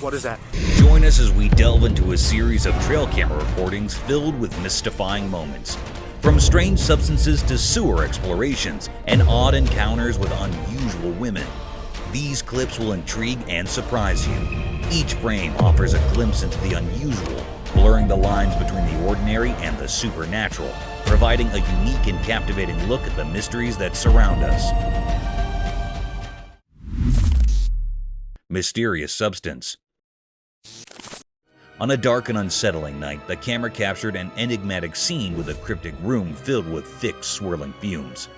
What is that? Join us as we delve into a series of trail camera recordings filled with mystifying moments. From strange substances to sewer explorations and odd encounters with unusual women. These clips will intrigue and surprise you. Each frame offers a glimpse into the unusual, blurring the lines between the ordinary and the supernatural, providing a unique and captivating look at the mysteries that surround us. Mysterious substance. On a dark and unsettling night, the camera captured an enigmatic scene with a cryptic room filled with thick, swirling fumes.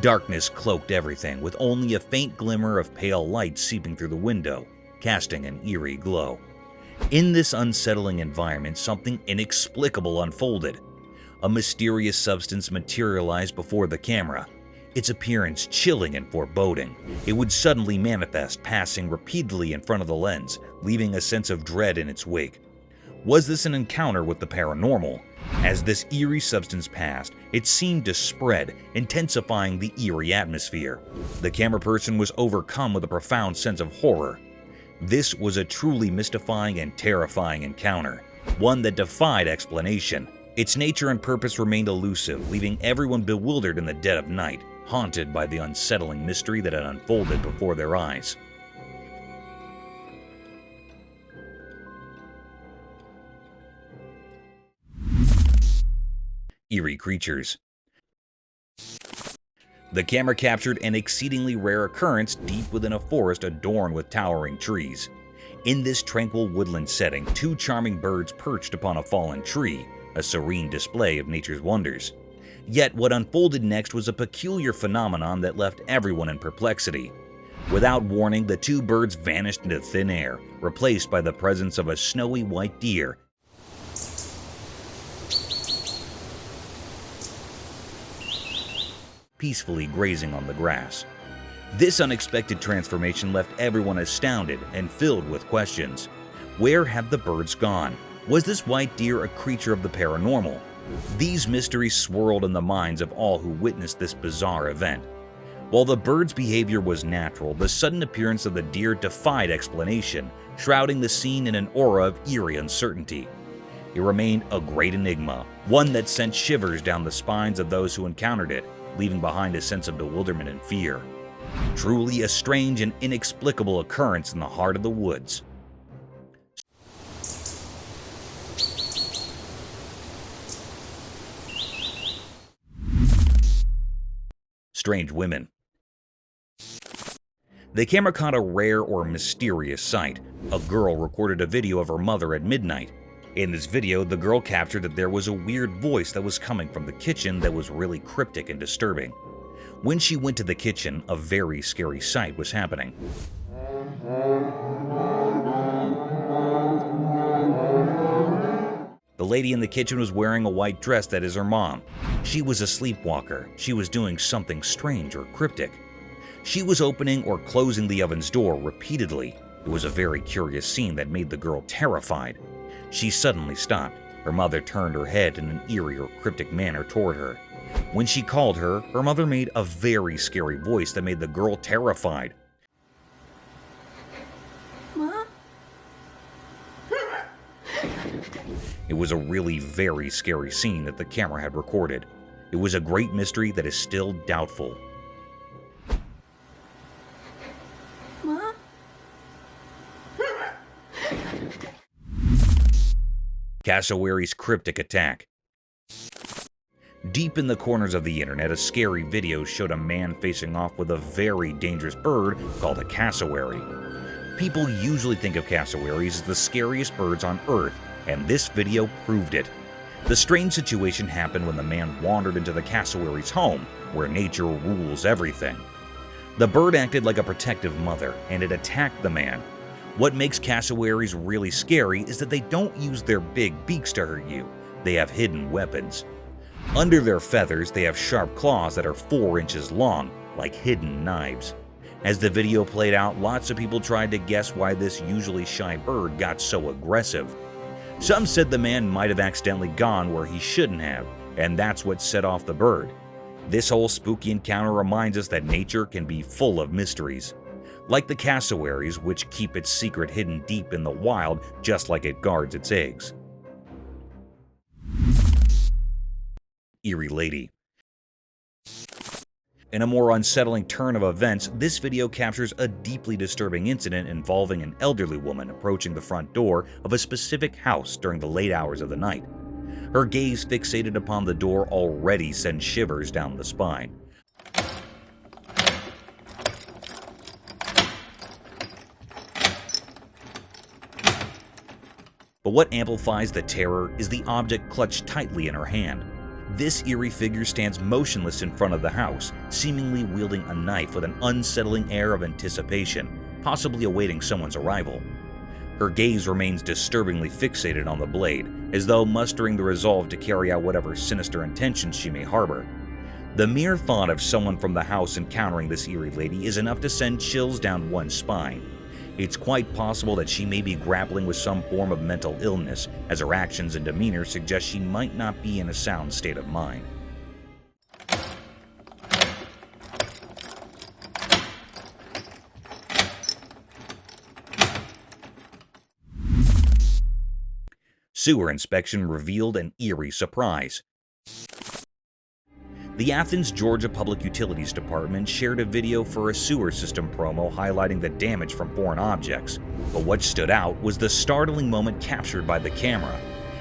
Darkness cloaked everything, with only a faint glimmer of pale light seeping through the window, casting an eerie glow. In this unsettling environment, something inexplicable unfolded. A mysterious substance materialized before the camera, its appearance chilling and foreboding. It would suddenly manifest, passing repeatedly in front of the lens, leaving a sense of dread in its wake. Was this an encounter with the paranormal? As this eerie substance passed, it seemed to spread, intensifying the eerie atmosphere. The camera person was overcome with a profound sense of horror. This was a truly mystifying and terrifying encounter, one that defied explanation. Its nature and purpose remained elusive, leaving everyone bewildered in the dead of night, haunted by the unsettling mystery that had unfolded before their eyes. Eerie Creatures. The camera captured an exceedingly rare occurrence deep within a forest adorned with towering trees. In this tranquil woodland setting, two charming birds perched upon a fallen tree, a serene display of nature's wonders. Yet what unfolded next was a peculiar phenomenon that left everyone in perplexity. Without warning, the two birds vanished into thin air, replaced by the presence of a snowy white deer peacefully grazing on the grass. This unexpected transformation left everyone astounded and filled with questions. Where had the birds gone? Was this white deer a creature of the paranormal? These mysteries swirled in the minds of all who witnessed this bizarre event. While the bird's behavior was natural, the sudden appearance of the deer defied explanation, shrouding the scene in an aura of eerie uncertainty. It remained a great enigma, one that sent shivers down the spines of those who encountered it, leaving behind a sense of bewilderment and fear. Truly a strange and inexplicable occurrence in the heart of the woods. Strange women. The camera caught a rare or mysterious sight. A girl recorded a video of her mother at midnight. In this video, the girl captured that there was a weird voice that was coming from the kitchen that was really cryptic and disturbing. When she went to the kitchen, a very scary sight was happening. The lady in the kitchen was wearing a white dress that is her mom. She was a sleepwalker. She was doing something strange or cryptic. She was opening or closing the oven's door repeatedly. It was a very curious scene that made the girl terrified. She suddenly stopped. Her mother turned her head in an eerie or cryptic manner toward her. When she called her, her mother made a very scary voice that made the girl terrified. Mom? It was a really very scary scene that the camera had recorded. It was a great mystery that is still doubtful. Mom? Cassowary's cryptic attack. Deep in the corners of the internet, a scary video showed a man facing off with a very dangerous bird called a cassowary. People usually think of cassowaries as the scariest birds on Earth, and this video proved it. The strange situation happened when the man wandered into the cassowary's home, where nature rules everything. The bird acted like a protective mother, and it attacked the man. What makes cassowaries really scary is that they don't use their big beaks to hurt you. They have hidden weapons. Under their feathers, they have sharp claws that are 4 inches long, like hidden knives. As the video played out, lots of people tried to guess why this usually shy bird got so aggressive. Some said the man might have accidentally gone where he shouldn't have, and that's what set off the bird. This whole spooky encounter reminds us that nature can be full of mysteries. like the cassowaries, which keep its secret hidden deep in the wild just like it guards its eggs. Eerie Lady. In a more unsettling turn of events, this video captures a deeply disturbing incident involving an elderly woman approaching the front door of a specific house during the late hours of the night. Her gaze fixated upon the door already sends shivers down the spine. But what amplifies the terror is the object clutched tightly in her hand. This eerie figure stands motionless in front of the house, seemingly wielding a knife with an unsettling air of anticipation, possibly awaiting someone's arrival. Her gaze remains disturbingly fixated on the blade, as though mustering the resolve to carry out whatever sinister intentions she may harbor. The mere thought of someone from the house encountering this eerie lady is enough to send chills down one's spine. It's quite possible that she may be grappling with some form of mental illness, as her actions and demeanor suggest she might not be in a sound state of mind. Sewer inspection revealed an eerie surprise. The Athens, Georgia Public Utilities Department shared a video for a sewer system promo highlighting the damage from foreign objects, but what stood out was the startling moment captured by the camera.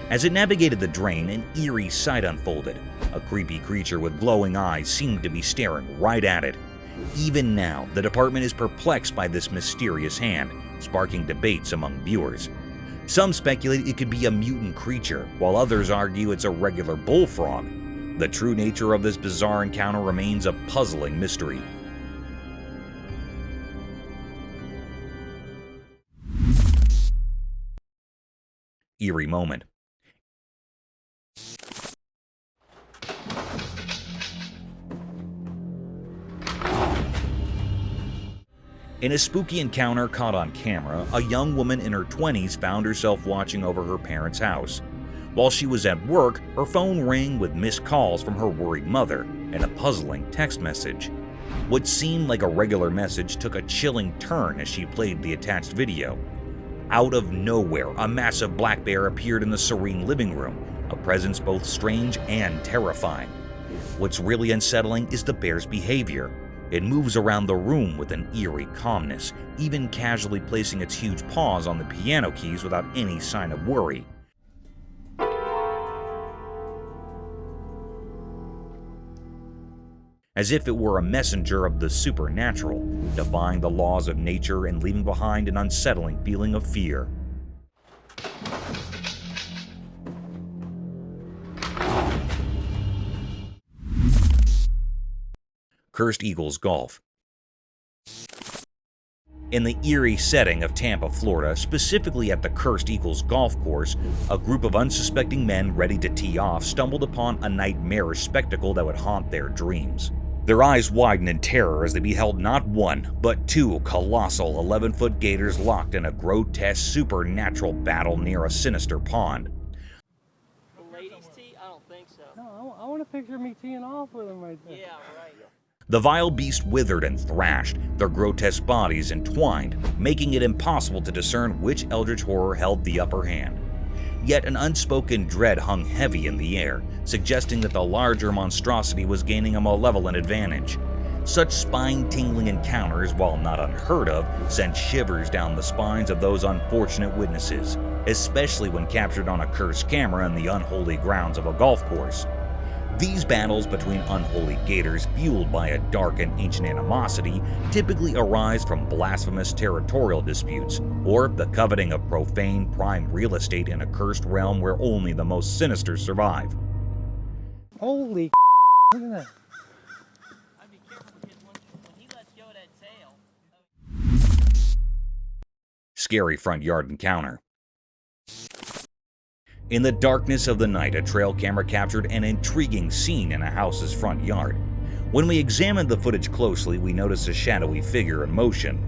As it navigated the drain, an eerie sight unfolded. A creepy creature with glowing eyes seemed to be staring right at it. Even now, the department is perplexed by this mysterious hand, sparking debates among viewers. Some speculate it could be a mutant creature, while others argue it's a regular bullfrog. The true nature of this bizarre encounter remains a puzzling mystery. Eerie Moment. In a spooky encounter caught on camera, a young woman in her 20s found herself watching over her parents' house. While she was at work, her phone rang with missed calls from her worried mother and a puzzling text message. What seemed like a regular message took a chilling turn as she played the attached video. Out of nowhere, a massive black bear appeared in the serene living room, a presence both strange and terrifying. What's really unsettling is the bear's behavior. It moves around the room with an eerie calmness, even casually placing its huge paws on the piano keys without any sign of worry. As if it were a messenger of the supernatural, defying the laws of nature and leaving behind an unsettling feeling of fear. Cursed Eagles Golf. In the eerie setting of Tampa, Florida, specifically at the Cursed Eagles golf course, a group of unsuspecting men ready to tee off stumbled upon a nightmarish spectacle that would haunt their dreams. Their eyes widened in terror as they beheld not one, but two colossal 11-foot gators locked in a grotesque supernatural battle near a sinister pond. The ladies tee? I don't think so. No, I want a picture of me teeing off with them right there. Yeah, right. The vile beast withered and thrashed, their grotesque bodies entwined, making it impossible to discern which eldritch horror held the upper hand. Yet an unspoken dread hung heavy in the air, suggesting that the larger monstrosity was gaining a malevolent advantage. Such spine-tingling encounters, while not unheard of, sent shivers down the spines of those unfortunate witnesses, especially when captured on a cursed camera in the unholy grounds of a golf course. These battles between unholy gators, fueled by a dark and ancient animosity, typically arise from blasphemous territorial disputes, or the coveting of profane, prime real estate in a cursed realm where only the most sinister survive. Holy look at that. I'd be careful because when he lets go of that tail. Scary front yard encounter. In the darkness of the night, a trail camera captured an intriguing scene in a house's front yard. When we examined the footage closely, we noticed a shadowy figure in motion.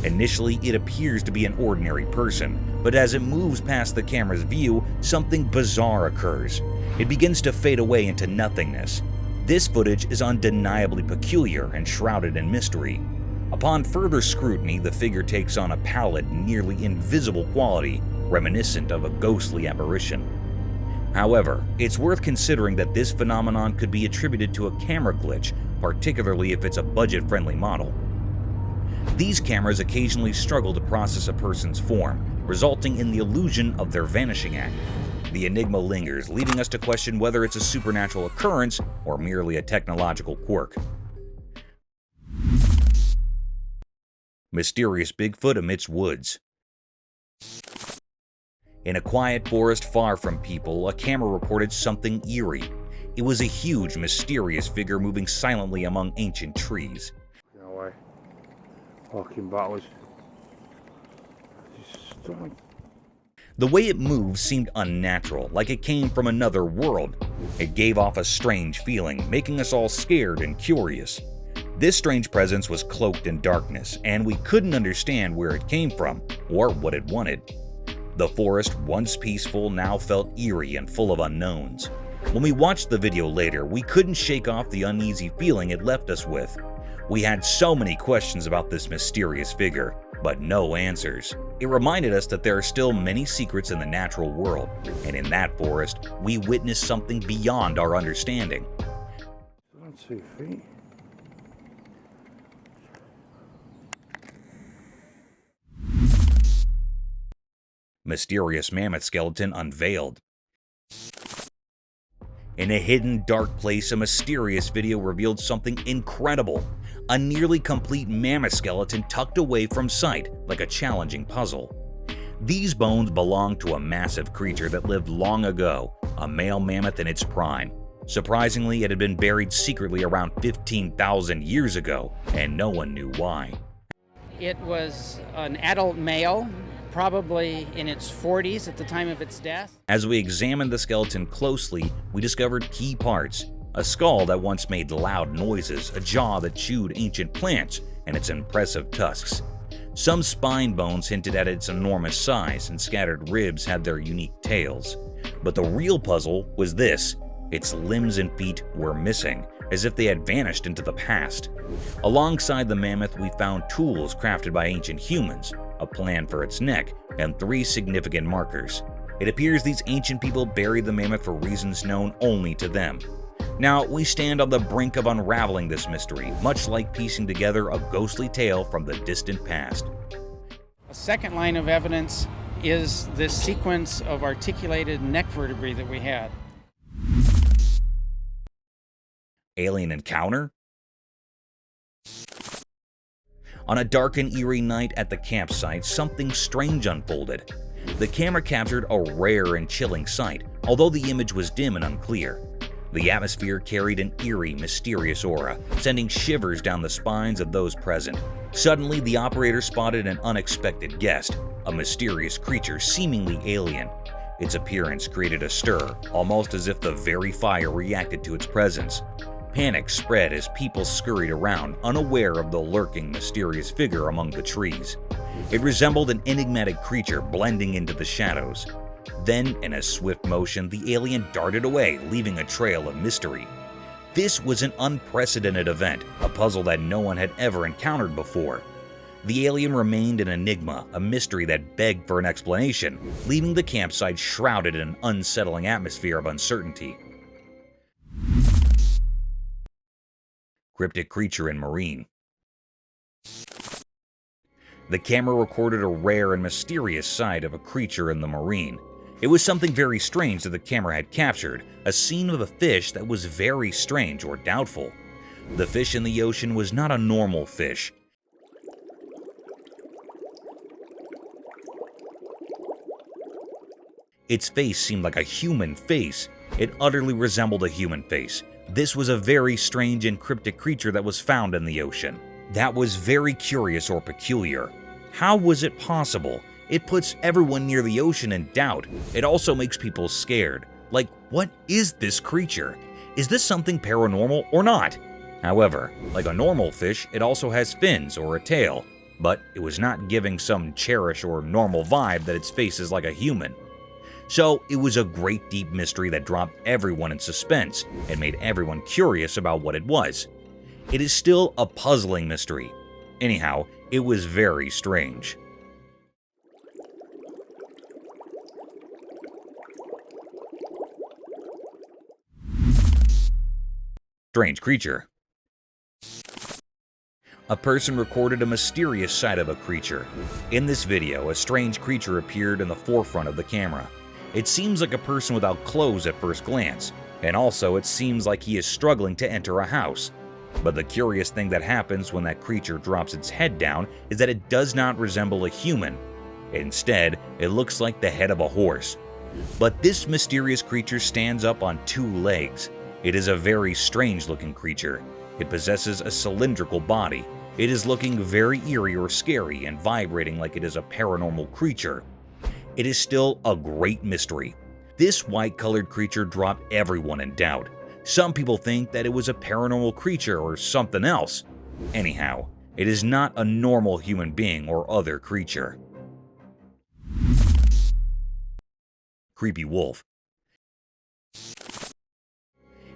Initially, it appears to be an ordinary person, but as it moves past the camera's view, something bizarre occurs. It begins to fade away into nothingness. This footage is undeniably peculiar and shrouded in mystery. Upon further scrutiny, the figure takes on a pallid, nearly invisible quality, reminiscent of a ghostly apparition. However, it's worth considering that this phenomenon could be attributed to a camera glitch, particularly if it's a budget-friendly model. These cameras occasionally struggle to process a person's form, resulting in the illusion of their vanishing act. The enigma lingers, leaving us to question whether it's a supernatural occurrence or merely a technological quirk. Mysterious Bigfoot amidst woods. In a quiet forest far from people, a camera reported something eerie. It was a huge, mysterious figure moving silently among ancient trees. No way. Walking backwards. It's stunning. The way it moved seemed unnatural, like it came from another world. It gave off a strange feeling, making us all scared and curious. This strange presence was cloaked in darkness, and we couldn't understand where it came from or what it wanted. The forest, once peaceful, now felt eerie and full of unknowns. When we watched the video later, we couldn't shake off the uneasy feeling it left us with. We had so many questions about this mysterious figure, but no answers. It reminded us that there are still many secrets in the natural world, and in that forest, we witnessed something beyond our understanding. That's 2 feet. Mysterious mammoth skeleton unveiled. In a hidden, dark place, a mysterious video revealed something incredible. A nearly complete mammoth skeleton tucked away from sight, like a challenging puzzle. These bones belong to a massive creature that lived long ago, a male mammoth in its prime. Surprisingly, it had been buried secretly around 15,000 years ago, and no one knew why. It was an adult male, probably in its 40s at the time of its death. As we examined the skeleton closely, we discovered key parts. A skull that once made loud noises, a jaw that chewed ancient plants, and its impressive tusks. Some spine bones hinted at its enormous size, and scattered ribs had their unique tails. But the real puzzle was this: its limbs and feet were missing, as if they had vanished into the past. Alongside the mammoth, we found tools crafted by ancient humans, a plan for its neck, and 3 significant markers. It appears these ancient people buried the mammoth for reasons known only to them. Now, we stand on the brink of unraveling this mystery, much like piecing together a ghostly tale from the distant past. A second line of evidence is this sequence of articulated neck vertebrae that we had. Alien encounter? On a dark and eerie night at the campsite, something strange unfolded. The camera captured a rare and chilling sight, although the image was dim and unclear. The atmosphere carried an eerie, mysterious aura, sending shivers down the spines of those present. Suddenly, the operator spotted an unexpected guest, a mysterious creature seemingly alien. Its appearance created a stir, almost as if the very fire reacted to its presence. Panic spread as people scurried around, unaware of the lurking, mysterious figure among the trees. It resembled an enigmatic creature blending into the shadows. Then, in a swift motion, the alien darted away, leaving a trail of mystery. This was an unprecedented event, a puzzle that no one had ever encountered before. The alien remained an enigma, a mystery that begged for an explanation, leaving the campsite shrouded in an unsettling atmosphere of uncertainty. Cryptic creature in marine. The camera recorded a rare and mysterious sight of a creature in the marine. It was something very strange that the camera had captured, a scene of a fish that was very strange or doubtful. The fish in the ocean was not a normal fish. Its face seemed like a human face. It utterly resembled a human face. This was a very strange and cryptic creature that was found in the ocean. That was very curious or peculiar. How was it possible? It puts everyone near the ocean in doubt. It also makes people scared. Like, what is this creature? Is this something paranormal or not? However, like a normal fish, it also has fins or a tail, but it was not giving some cherish or normal vibe that its face is like a human. So it was a great deep mystery that dropped everyone in suspense and made everyone curious about what it was. It is still a puzzling mystery. Anyhow, it was very strange. Strange creature. A person recorded a mysterious sight of a creature. In this video, a strange creature appeared in the forefront of the camera. It seems like a person without clothes at first glance, and also it seems like he is struggling to enter a house. But the curious thing that happens when that creature drops its head down is that it does not resemble a human. Instead, it looks like the head of a horse. But this mysterious creature stands up on 2 legs. It is a very strange looking creature. It possesses a cylindrical body. It is looking very eerie or scary and vibrating like it is a paranormal creature. It is still a great mystery. This white-colored creature dropped everyone in doubt. Some people think that it was a paranormal creature or something else. Anyhow, it is not a normal human being or other creature. Creepy wolf.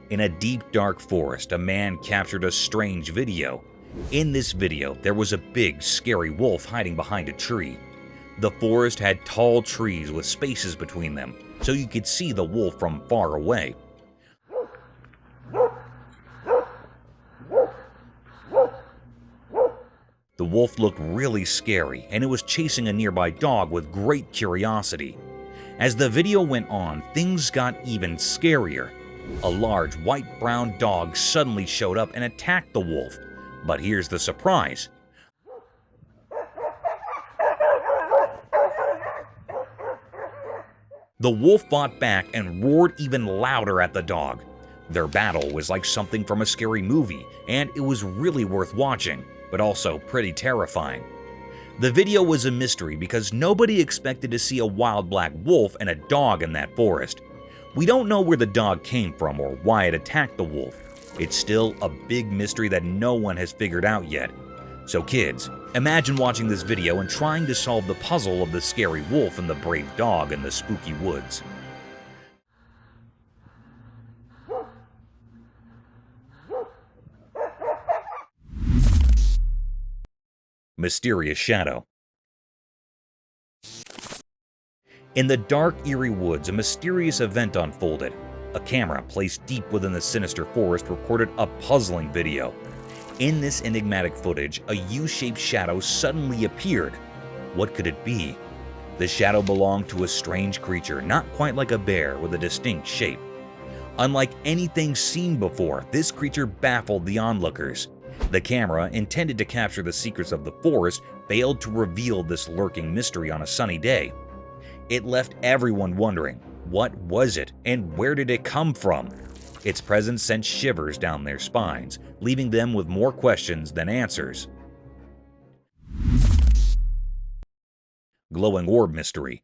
In a deep, dark forest, a man captured a strange video. In this video, there was a big, scary wolf hiding behind a tree. The forest had tall trees with spaces between them, so you could see the wolf from far away. The wolf looked really scary, and it was chasing a nearby dog with great curiosity. As the video went on, things got even scarier. A large white-brown dog suddenly showed up and attacked the wolf. But here's the surprise. The wolf fought back and roared even louder at the dog. Their battle was like something from a scary movie, and it was really worth watching, but also pretty terrifying. The video was a mystery because nobody expected to see a wild black wolf and a dog in that forest. We don't know where the dog came from or why it attacked the wolf. It's still a big mystery that no one has figured out yet. So kids, imagine watching this video and trying to solve the puzzle of the scary wolf and the brave dog in the spooky woods. Mysterious shadow. In the dark, eerie woods, a mysterious event unfolded. A camera placed deep within the sinister forest recorded a puzzling video. In this enigmatic footage, a U-shaped shadow suddenly appeared. What could it be? The shadow belonged to a strange creature, not quite like a bear, with a distinct shape. Unlike anything seen before, this creature baffled the onlookers. The camera, intended to capture the secrets of the forest, failed to reveal this lurking mystery on a sunny day. It left everyone wondering, what was it and where did it come from? Its presence sent shivers down their spines, leaving them with more questions than answers. Glowing orb mystery.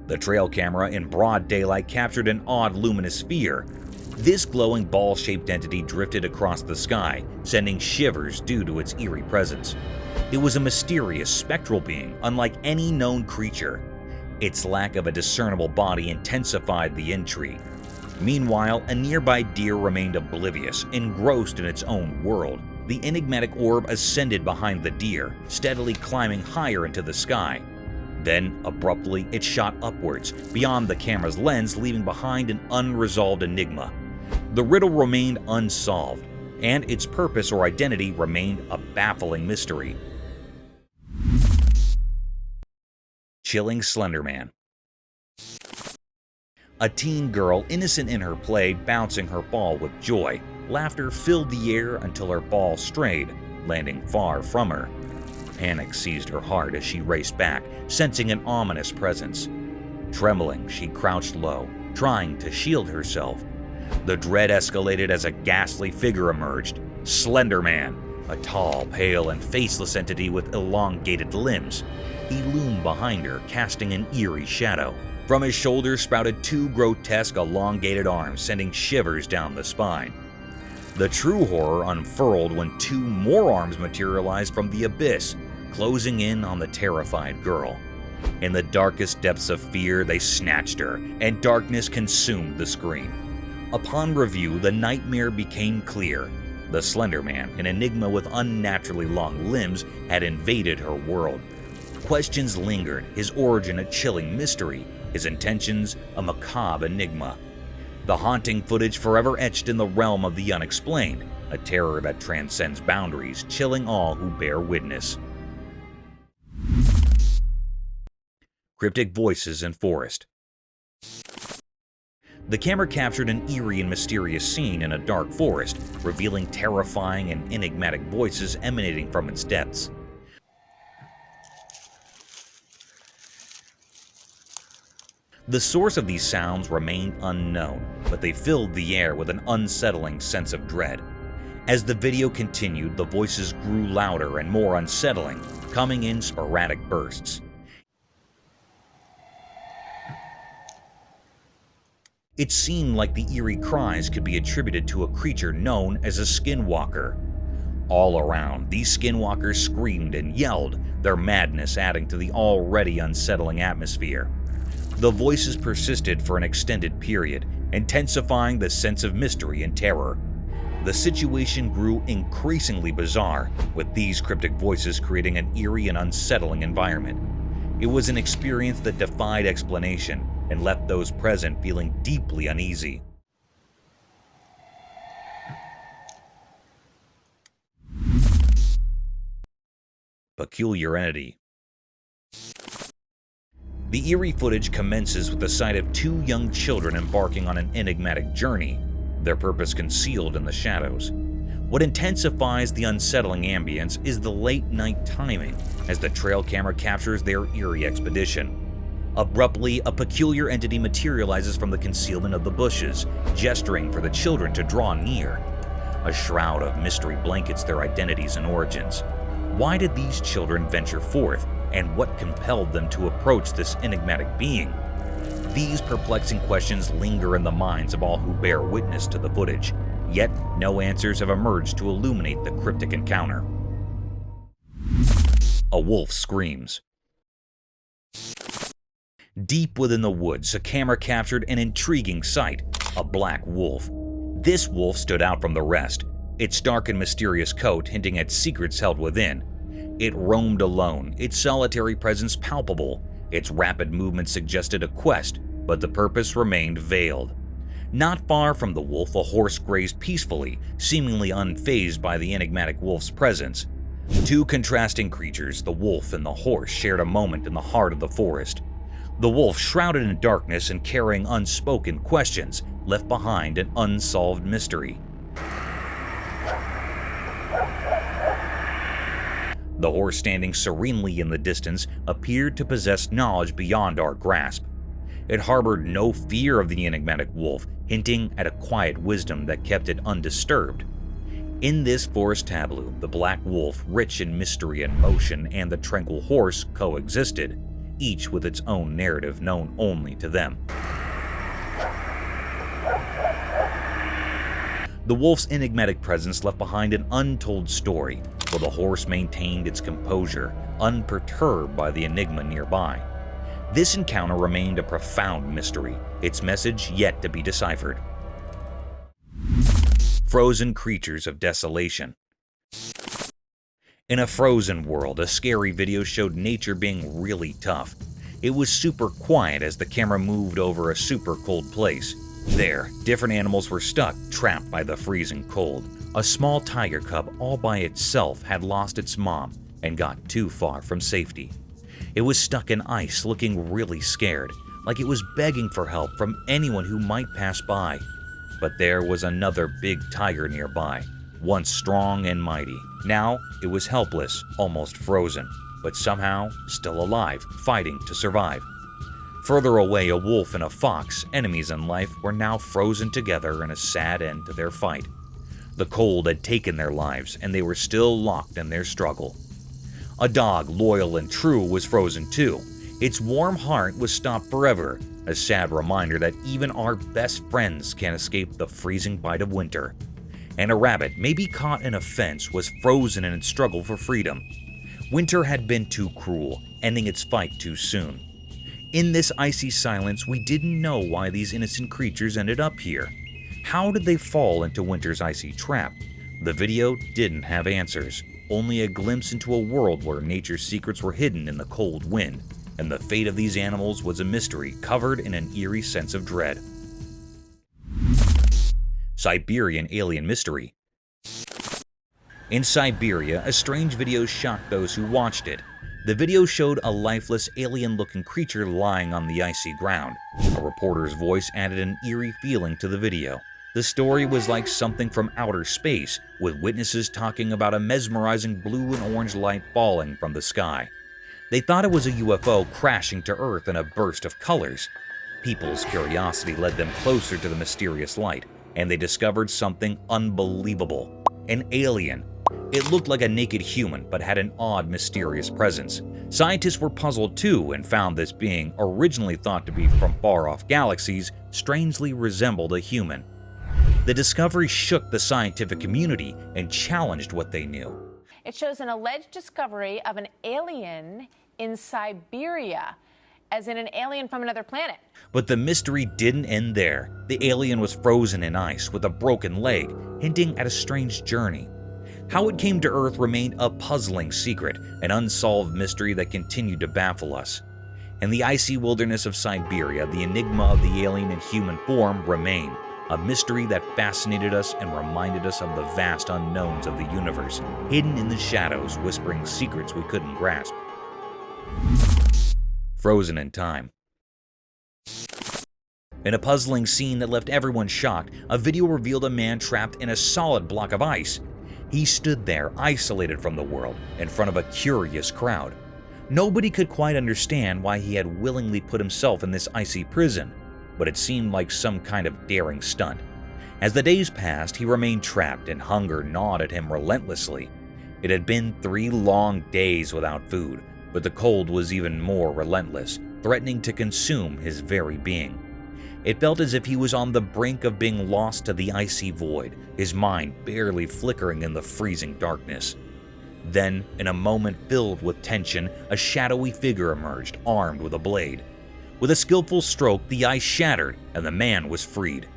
The trail camera in broad daylight captured an odd luminous sphere. This glowing ball-shaped entity drifted across the sky, sending shivers due to its eerie presence. It was a mysterious, spectral being, unlike any known creature. Its lack of a discernible body intensified the intrigue. Meanwhile, a nearby deer remained oblivious, engrossed in its own world. The enigmatic orb ascended behind the deer, steadily climbing higher into the sky. Then, abruptly, it shot upwards, beyond the camera's lens, leaving behind an unresolved enigma. The riddle remained unsolved, and its purpose or identity remained a baffling mystery. Chilling Slender Man. A teen girl, innocent in her play, bouncing her ball with joy. Laughter filled the air until her ball strayed, landing far from her. Panic seized her heart as she raced back, sensing an ominous presence. Trembling, she crouched low, trying to shield herself. The dread escalated as a ghastly figure emerged. Slender Man, a tall, pale, and faceless entity with elongated limbs. He loomed behind her, casting an eerie shadow. From his shoulders sprouted 2 grotesque, elongated arms, sending shivers down the spine. The true horror unfurled when 2 more arms materialized from the abyss, closing in on the terrified girl. In the darkest depths of fear, they snatched her, and darkness consumed the screen. Upon review, the nightmare became clear. The Slender Man, an enigma with unnaturally long limbs, had invaded her world. Questions lingered, his origin a chilling mystery, his intentions a macabre enigma. The haunting footage forever etched in the realm of the unexplained, a terror that transcends boundaries, chilling all who bear witness. Cryptic voices in forest. The camera captured an eerie and mysterious scene in a dark forest, revealing terrifying and enigmatic voices emanating from its depths. The source of these sounds remained unknown, but they filled the air with an unsettling sense of dread. As the video continued, the voices grew louder and more unsettling, coming in sporadic bursts. It seemed like the eerie cries could be attributed to a creature known as a skinwalker. All around, these skinwalkers screamed and yelled, their madness adding to the already unsettling atmosphere. The voices persisted for an extended period, intensifying the sense of mystery and terror. The situation grew increasingly bizarre, with these cryptic voices creating an eerie and unsettling environment. It was an experience that defied explanation and left those present feeling deeply uneasy. Peculiar entity. The eerie footage commences with the sight of two young children embarking on an enigmatic journey, their purpose concealed in the shadows. What intensifies the unsettling ambience is the late-night timing as the trail camera captures their eerie expedition. Abruptly, a peculiar entity materializes from the concealment of the bushes, gesturing for the children to draw near. A shroud of mystery blankets their identities and origins. Why did these children venture forth, and what compelled them to approach this enigmatic being? These perplexing questions linger in the minds of all who bear witness to the footage, yet no answers have emerged to illuminate the cryptic encounter. A wolf screams. Deep within the woods, a camera captured an intriguing sight, a black wolf. This wolf stood out from the rest, its dark and mysterious coat hinting at secrets held within. It roamed alone, its solitary presence palpable. Its rapid movement suggested a quest, but the purpose remained veiled. Not far from the wolf, a horse grazed peacefully, seemingly unfazed by the enigmatic wolf's presence. Two contrasting creatures, the wolf and the horse, shared a moment in the heart of the forest. The wolf, shrouded in darkness and carrying unspoken questions, left behind an unsolved mystery. The horse, standing serenely in the distance, appeared to possess knowledge beyond our grasp. It harbored no fear of the enigmatic wolf, hinting at a quiet wisdom that kept it undisturbed. In this forest tableau, the black wolf, rich in mystery and motion, and the tranquil horse coexisted, each with its own narrative known only to them. The wolf's enigmatic presence left behind an untold story, while the horse maintained its composure, unperturbed by the enigma nearby. This encounter remained a profound mystery, its message yet to be deciphered. Frozen creatures of desolation. In a frozen world, a scary video showed nature being really tough. It was super quiet as the camera moved over a super cold place. There, different animals were stuck, trapped by the freezing cold. A small tiger cub all by itself had lost its mom and got too far from safety. It was stuck in ice, looking really scared, like it was begging for help from anyone who might pass by. But there was another big tiger nearby, once strong and mighty. Now it was helpless, almost frozen, but somehow still alive, fighting to survive. Further away, a wolf and a fox, enemies in life, were now frozen together in a sad end to their fight. The cold had taken their lives, and they were still locked in their struggle. A dog, loyal and true, was frozen too. Its warm heart was stopped forever, a sad reminder that even our best friends can't escape the freezing bite of winter. And a rabbit, maybe caught in a fence, was frozen in its struggle for freedom. Winter had been too cruel, ending its fight too soon. In this icy silence, we didn't know why these innocent creatures ended up here. How did they fall into winter's icy trap? The video didn't have answers, only a glimpse into a world where nature's secrets were hidden in the cold wind, and the fate of these animals was a mystery covered in an eerie sense of dread. Siberian Alien Mystery. In Siberia, a strange video shocked those who watched it. The video showed a lifeless, alien-looking creature lying on the icy ground. A reporter's voice added an eerie feeling to the video. The story was like something from outer space, with witnesses talking about a mesmerizing blue and orange light falling from the sky. They thought it was a UFO crashing to Earth in a burst of colors. People's curiosity led them closer to the mysterious light, and they discovered something unbelievable. An alien. It looked like a naked human, but had an odd, mysterious presence. Scientists were puzzled too and found this being, originally thought to be from far-off galaxies, strangely resembled a human. The discovery shook the scientific community and challenged what they knew. It shows an alleged discovery of an alien in Siberia, as in an alien from another planet. But the mystery didn't end there. The alien was frozen in ice with a broken leg, hinting at a strange journey. How it came to Earth remained a puzzling secret, an unsolved mystery that continued to baffle us. In the icy wilderness of Siberia, the enigma of the alien in human form remained, a mystery that fascinated us and reminded us of the vast unknowns of the universe, hidden in the shadows, whispering secrets we couldn't grasp. Frozen in time. In a puzzling scene that left everyone shocked, a video revealed a man trapped in a solid block of ice. He stood there, isolated from the world, in front of a curious crowd. Nobody could quite understand why he had willingly put himself in this icy prison, but it seemed like some kind of daring stunt. As the days passed, he remained trapped, and hunger gnawed at him relentlessly. It had been 3 long days without food, but the cold was even more relentless, threatening to consume his very being. It felt as if he was on the brink of being lost to the icy void, his mind barely flickering in the freezing darkness. Then, in a moment filled with tension, a shadowy figure emerged, armed with a blade. With a skillful stroke, the ice shattered, and the man was freed.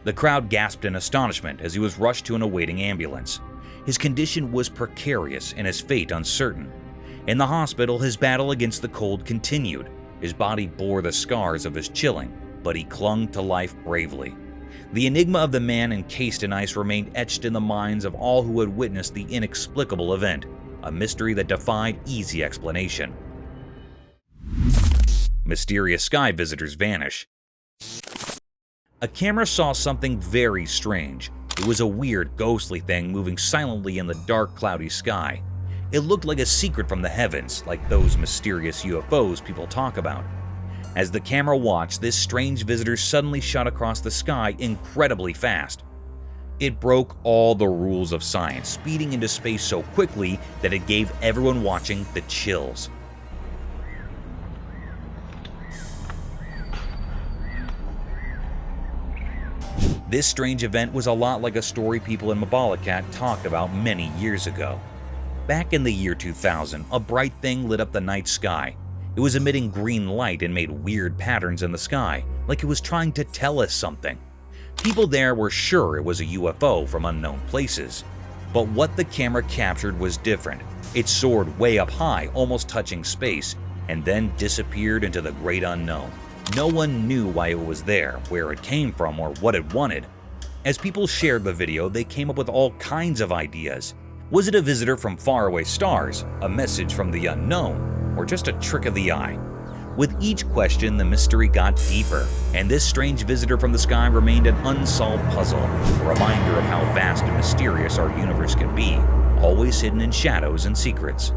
The crowd gasped in astonishment as he was rushed to an awaiting ambulance. His condition was precarious and his fate uncertain. In the hospital, his battle against the cold continued. His body bore the scars of his chilling, but he clung to life bravely. The enigma of the man encased in ice remained etched in the minds of all who had witnessed the inexplicable event, a mystery that defied easy explanation. Mysterious sky visitors vanish. A camera saw something very strange. It was a weird, ghostly thing moving silently in the dark, cloudy sky. It looked like a secret from the heavens, like those mysterious UFOs people talk about. As the camera watched, this strange visitor suddenly shot across the sky incredibly fast. It broke all the rules of science, speeding into space so quickly that it gave everyone watching the chills. This strange event was a lot like a story people in Mabalacat talked about many years ago. Back in the year 2000, a bright thing lit up the night sky. It was emitting green light and made weird patterns in the sky, like it was trying to tell us something. People there were sure it was a UFO from unknown places. But what the camera captured was different. It soared way up high, almost touching space, and then disappeared into the great unknown. No one knew why it was there, where it came from, or what it wanted. As people shared the video, they came up with all kinds of ideas. Was it a visitor from faraway stars, a message from the unknown, or just a trick of the eye? With each question, the mystery got deeper, and this strange visitor from the sky remained an unsolved puzzle, a reminder of how vast and mysterious our universe can be, always hidden in shadows and secrets.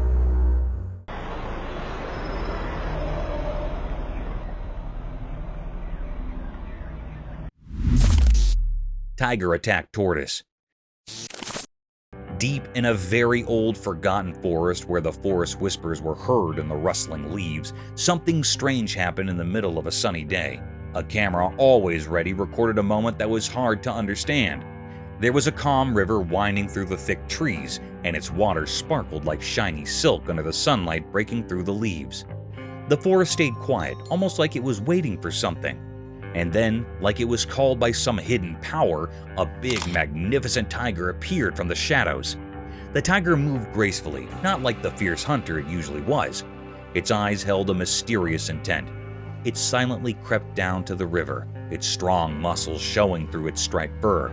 Tiger attacked tortoise. Deep in a very old, forgotten forest where the forest whispers were heard in the rustling leaves, something strange happened in the middle of a sunny day. A camera, always ready, recorded a moment that was hard to understand. There was a calm river winding through the thick trees, and its water sparkled like shiny silk under the sunlight breaking through the leaves. The forest stayed quiet, almost like it was waiting for something. And then, like it was called by some hidden power, a big, magnificent tiger appeared from the shadows. The tiger moved gracefully, not like the fierce hunter it usually was. Its eyes held a mysterious intent. It silently crept down to the river, its strong muscles showing through its striped fur.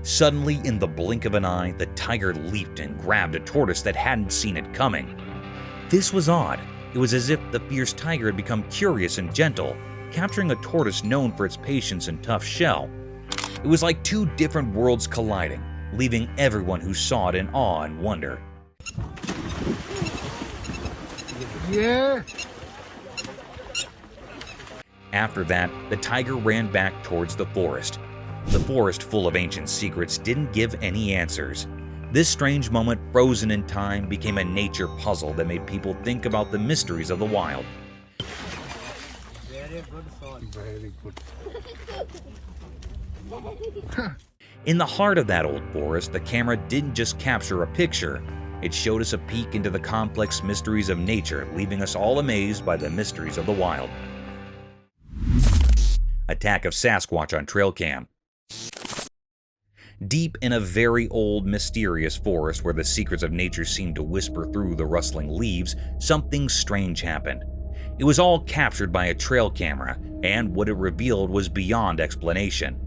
Suddenly, in the blink of an eye, the tiger leaped and grabbed a tortoise that hadn't seen it coming. This was odd. It was as if the fierce tiger had become curious and gentle, capturing a tortoise known for its patience and tough shell. It was like two different worlds colliding, leaving everyone who saw it in awe and wonder. Yeah. After that, the tiger ran back towards the forest. The forest, full of ancient secrets, didn't give any answers. This strange moment, frozen in time, became a nature puzzle that made people think about the mysteries of the wild. Very good song. Very good. In the heart of that old forest, the camera didn't just capture a picture. It showed us a peek into the complex mysteries of nature, leaving us all amazed by the mysteries of the wild. Attack of Sasquatch on trail cam. Deep in a very old, mysterious forest where the secrets of nature seemed to whisper through the rustling leaves, something strange happened. It was all captured by a trail camera, and what it revealed was beyond explanation.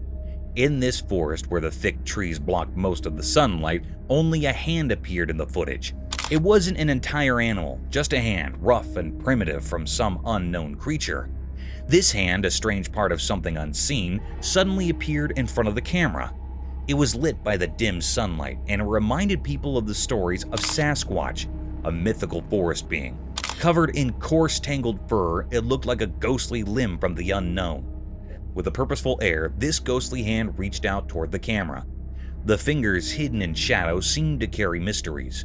In this forest, where the thick trees blocked most of the sunlight, only a hand appeared in the footage. It wasn't an entire animal, just a hand, rough and primitive from some unknown creature. This hand, a strange part of something unseen, suddenly appeared in front of the camera. It was lit by the dim sunlight, and it reminded people of the stories of Sasquatch, a mythical forest being. Covered in coarse, tangled fur, it looked like a ghostly limb from the unknown. With a purposeful air, this ghostly hand reached out toward the camera. The fingers hidden in shadow seemed to carry mysteries.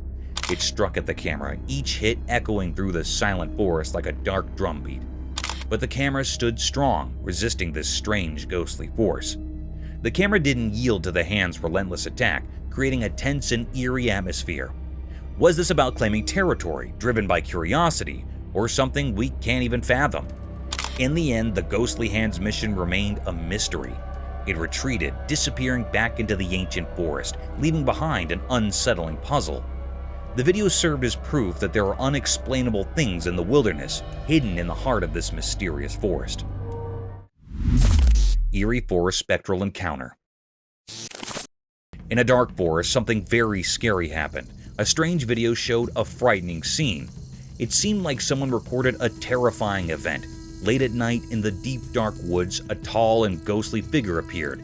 It struck at the camera, each hit echoing through the silent forest like a dark drumbeat. But the camera stood strong, resisting this strange ghostly force. The camera didn't yield to the hand's relentless attack, creating a tense and eerie atmosphere. Was this about claiming territory, driven by curiosity, or something we can't even fathom? In the end, the ghostly hand's mission remained a mystery. It retreated, disappearing back into the ancient forest, leaving behind an unsettling puzzle. The video served as proof that there are unexplainable things in the wilderness, hidden in the heart of this mysterious forest. Eerie Forest Spectral Encounter. In a dark forest, something very scary happened. A strange video showed a frightening scene. It seemed like someone recorded a terrifying event. Late at night, in the deep dark woods, a tall and ghostly figure appeared.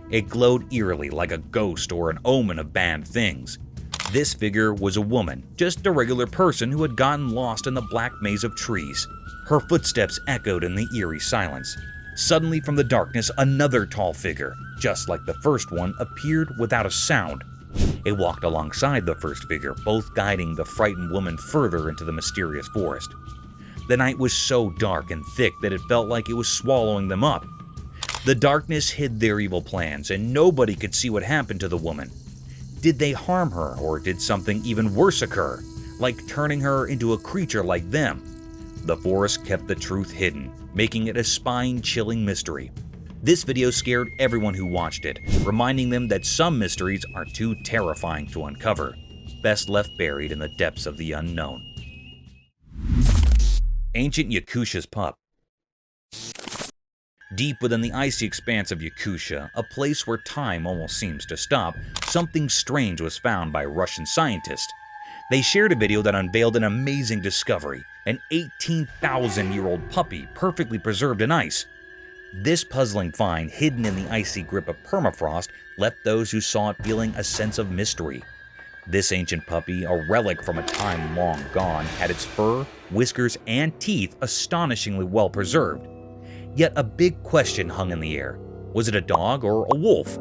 It glowed eerily like a ghost or an omen of bad things. This figure was a woman, just a regular person who had gotten lost in the black maze of trees. Her footsteps echoed in the eerie silence. Suddenly from the darkness, another tall figure, just like the first one, appeared without a sound. It walked alongside the first figure, both guiding the frightened woman further into the mysterious forest. The night was so dark and thick that it felt like it was swallowing them up. The darkness hid their evil plans, and nobody could see what happened to the woman. Did they harm her, or did something even worse occur, like turning her into a creature like them? The forest kept the truth hidden, making it a spine-chilling mystery. This video scared everyone who watched it, reminding them that some mysteries are too terrifying to uncover, best left buried in the depths of the unknown. Ancient Yakusha Pup. Deep within the icy expanse of Yakusha, a place where time almost seems to stop, something strange was found by Russian scientists. They shared a video that unveiled an amazing discovery, an 18,000-year-old puppy perfectly preserved in ice. This puzzling find, hidden in the icy grip of permafrost, left those who saw it feeling a sense of mystery. This ancient puppy, a relic from a time long gone, had its fur, whiskers, and teeth astonishingly well preserved. Yet a big question hung in the air. Was it a dog or a wolf?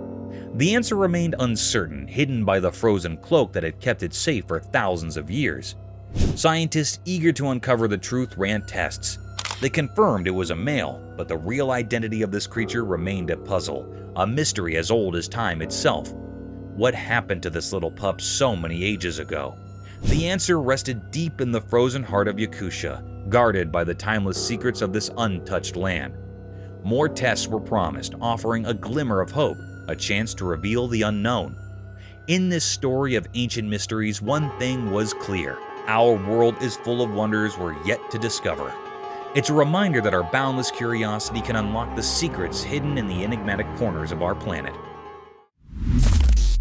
The answer remained uncertain, hidden by the frozen cloak that had kept it safe for thousands of years. Scientists eager to uncover the truth ran tests. They confirmed it was a male, but the real identity of this creature remained a puzzle, a mystery as old as time itself. What happened to this little pup so many ages ago? The answer rested deep in the frozen heart of Yakusha, guarded by the timeless secrets of this untouched land. More tests were promised, offering a glimmer of hope, a chance to reveal the unknown. In this story of ancient mysteries, one thing was clear: our world is full of wonders we're yet to discover. It's a reminder that our boundless curiosity can unlock the secrets hidden in the enigmatic corners of our planet.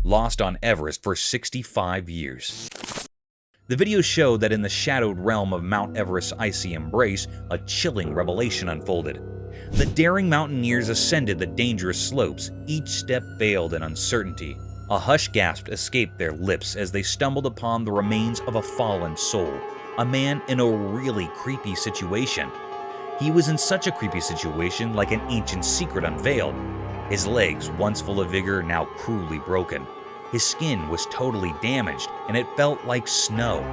Lost on Everest for 65 years. The videos showed that in the shadowed realm of Mount Everest's icy embrace, a chilling revelation unfolded. The daring mountaineers ascended the dangerous slopes, each step veiled in uncertainty. A hushed gasp escaped their lips as they stumbled upon the remains of a fallen soul, a man in a really creepy situation. He was in such a creepy situation, like an ancient secret unveiled. His legs, once full of vigor, now cruelly broken. His skin was totally damaged, and it felt like snow.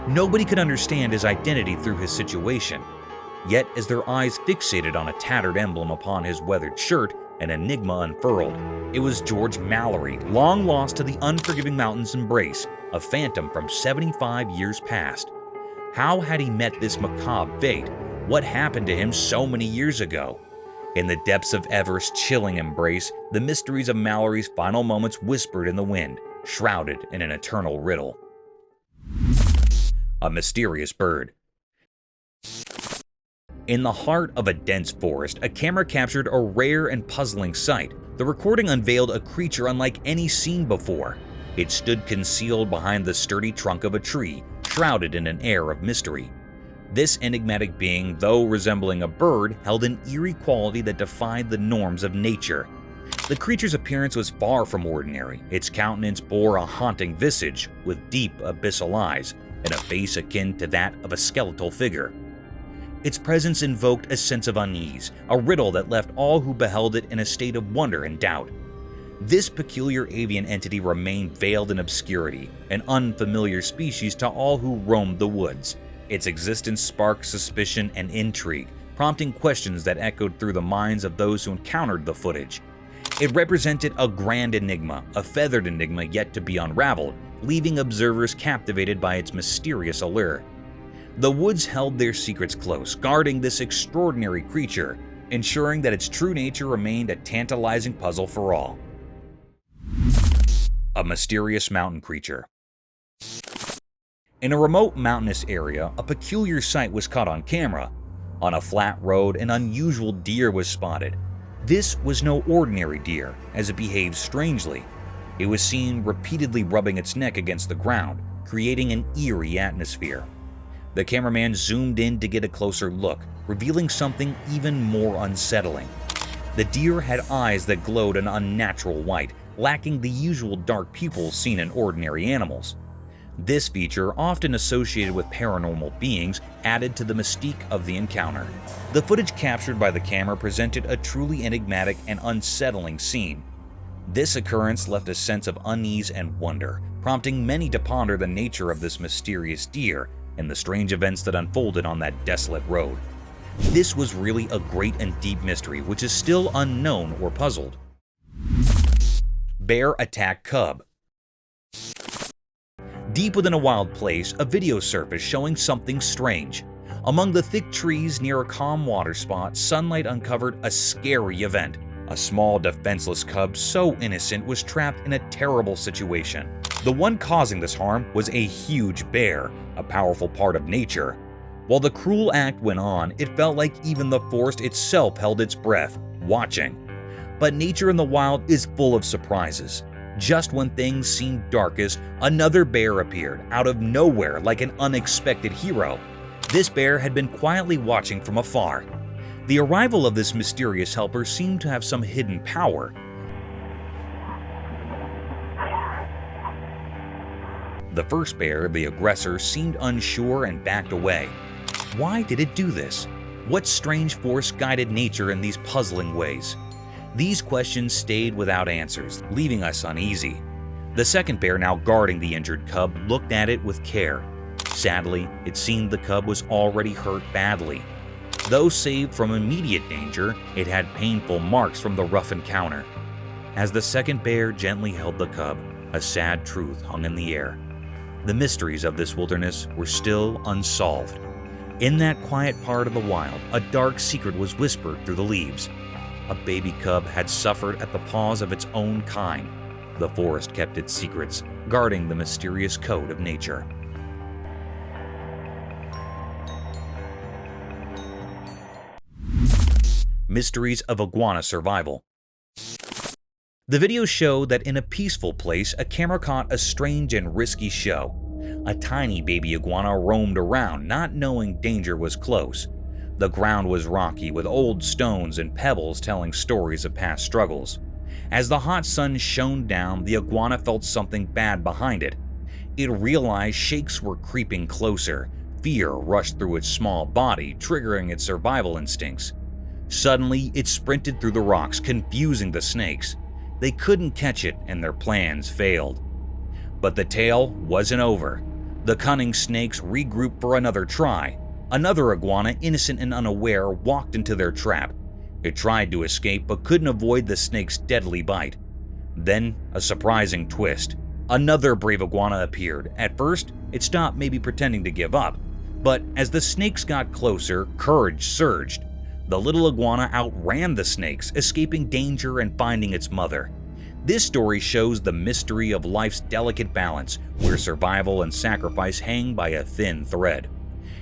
Nobody could understand his identity through his situation. Yet, as their eyes fixated on a tattered emblem upon his weathered shirt, an enigma unfurled. It was George Mallory, long lost to the unforgiving mountain's embrace, a phantom from 75 years past. How had he met this macabre fate? What happened to him so many years ago? In the depths of Everest's chilling embrace, the mysteries of Mallory's final moments whispered in the wind, shrouded in an eternal riddle. A mysterious bird. In the heart of a dense forest, a camera captured a rare and puzzling sight. The recording unveiled a creature unlike any seen before. It stood concealed behind the sturdy trunk of a tree, shrouded in an air of mystery. This enigmatic being, though resembling a bird, held an eerie quality that defied the norms of nature. The creature's appearance was far from ordinary. Its countenance bore a haunting visage, with deep abyssal eyes, and a face akin to that of a skeletal figure. Its presence invoked a sense of unease, a riddle that left all who beheld it in a state of wonder and doubt. This peculiar avian entity remained veiled in obscurity, an unfamiliar species to all who roamed the woods. Its existence sparked suspicion and intrigue, prompting questions that echoed through the minds of those who encountered the footage. It represented a grand enigma, a feathered enigma yet to be unraveled, leaving observers captivated by its mysterious allure. The woods held their secrets close, guarding this extraordinary creature, ensuring that its true nature remained a tantalizing puzzle for all. A mysterious mountain creature. In a remote mountainous area, a peculiar sight was caught on camera. On a flat road, an unusual deer was spotted. This was no ordinary deer, as it behaved strangely. It was seen repeatedly rubbing its neck against the ground, creating an eerie atmosphere. The cameraman zoomed in to get a closer look, revealing something even more unsettling. The deer had eyes that glowed an unnatural white, lacking the usual dark pupils seen in ordinary animals. This feature, often associated with paranormal beings, added to the mystique of the encounter. The footage captured by the camera presented a truly enigmatic and unsettling scene. This occurrence left a sense of unease and wonder, prompting many to ponder the nature of this mysterious deer and the strange events that unfolded on that desolate road. This was really a great and deep mystery which is still unknown or puzzled. Bear Attack Cub. Deep within a wild place, a video surfaced showing something strange. Among the thick trees near a calm water spot, sunlight uncovered a scary event. A small, defenseless cub so innocent was trapped in a terrible situation. The one causing this harm was a huge bear, a powerful part of nature. While the cruel act went on, it felt like even the forest itself held its breath, watching. But nature in the wild is full of surprises. Just when things seemed darkest, another bear appeared out of nowhere like an unexpected hero. This bear had been quietly watching from afar. The arrival of this mysterious helper seemed to have some hidden power. The first bear, the aggressor, seemed unsure and backed away. Why did it do this? What strange force guided nature in these puzzling ways? These questions stayed without answers, leaving us uneasy. The second bear, now guarding the injured cub, looked at it with care. Sadly, it seemed the cub was already hurt badly. Though saved from immediate danger, it had painful marks from the rough encounter. As the second bear gently held the cub, a sad truth hung in the air. The mysteries of this wilderness were still unsolved. In that quiet part of the wild, a dark secret was whispered through the leaves. a baby cub had suffered at the paws of its own kind. The forest kept its secrets, guarding the mysterious code of nature. Mysteries of iguana survival. The videos show that in a peaceful place, a camera caught a strange and risky show. A tiny baby iguana roamed around, not knowing danger was close. The ground was rocky, with old stones and pebbles telling stories of past struggles. As the hot sun shone down, the iguana felt something bad behind it. It realized shakes were creeping closer. Fear rushed through its small body, triggering its survival instincts. Suddenly, it sprinted through the rocks, confusing the snakes. They couldn't catch it, and their plans failed. But the tale wasn't over. The cunning snakes regrouped for another try. Another iguana, innocent and unaware, walked into their trap. It tried to escape but couldn't avoid the snake's deadly bite. Then, a surprising twist. Another brave iguana appeared. At first, it stopped, maybe pretending to give up. But as the snakes got closer, courage surged. The little iguana outran the snakes, escaping danger and finding its mother. This story shows the mystery of life's delicate balance, where survival and sacrifice hang by a thin thread.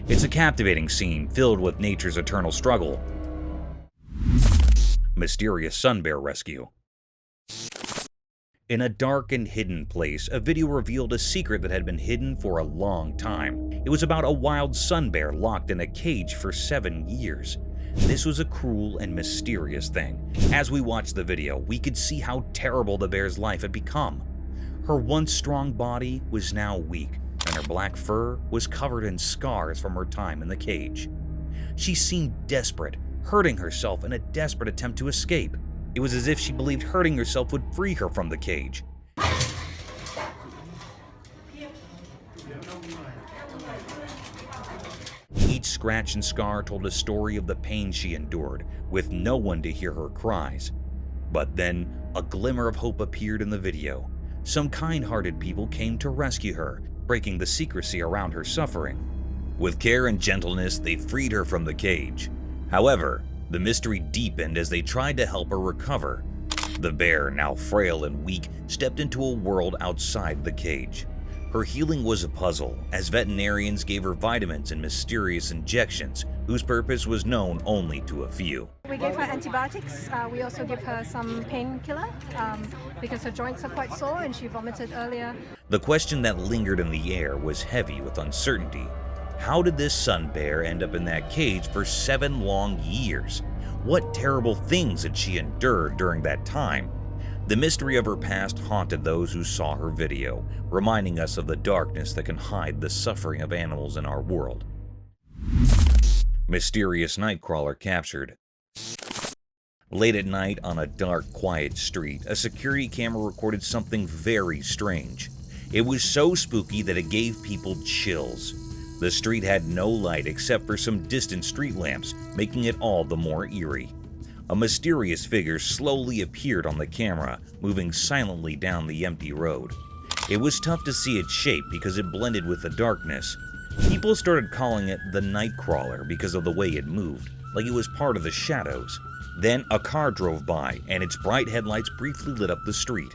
It's a captivating scene filled with nature's eternal struggle. Mysterious Sunbear rescue. In a dark and hidden place, a video revealed a secret that had been hidden for a long time. It was about a wild sunbear locked in a cage for 7 years. This was a cruel and mysterious thing. As we watched the video, we could see how terrible the bear's life had become. Her once strong body was now weak, and her black fur was covered in scars from her time in the cage. She seemed desperate, hurting herself in a desperate attempt to escape. It was as if she believed hurting herself would free her from the cage. Each scratch and scar told a story of the pain she endured, with no one to hear her cries. But then, a glimmer of hope appeared in the video. Some kind-hearted people came to rescue her, breaking the secrecy around her suffering. With care and gentleness, they freed her from the cage. However, the mystery deepened as they tried to help her recover. The bear, now frail and weak, stepped into a world outside the cage. Her healing was a puzzle, as veterinarians gave her vitamins and mysterious injections, whose purpose was known only to a few. We gave her antibiotics. We also give her some painkiller because her joints are quite sore and she vomited earlier. The question that lingered in the air was heavy with uncertainty. How did this sun bear end up in that cage for 7 long years? What terrible things had she endured during that time? The mystery of her past haunted those who saw her video, reminding us of the darkness that can hide the suffering of animals in our world. Mysterious Nightcrawler captured. Late at night on a dark, quiet street, a security camera recorded something very strange. It was so spooky that it gave people chills. The street had no light except for some distant street lamps, making it all the more eerie. A mysterious figure slowly appeared on the camera, moving silently down the empty road. It was tough to see its shape because it blended with the darkness. People started calling it the Nightcrawler because of the way it moved, like it was part of the shadows. Then a car drove by, and its bright headlights briefly lit up the street.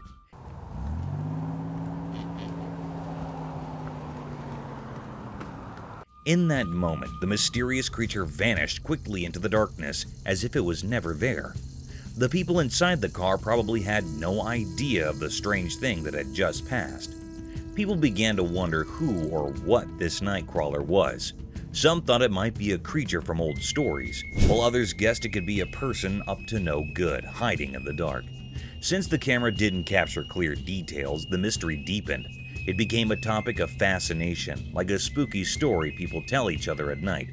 In that moment, the mysterious creature vanished quickly into the darkness, as if it was never there. The people inside the car probably had no idea of the strange thing that had just passed. People began to wonder who or what this Nightcrawler was. Some thought it might be a creature from old stories, while others guessed it could be a person up to no good, hiding in the dark. Since the camera didn't capture clear details, the mystery deepened. It became a topic of fascination, like a spooky story people tell each other at night.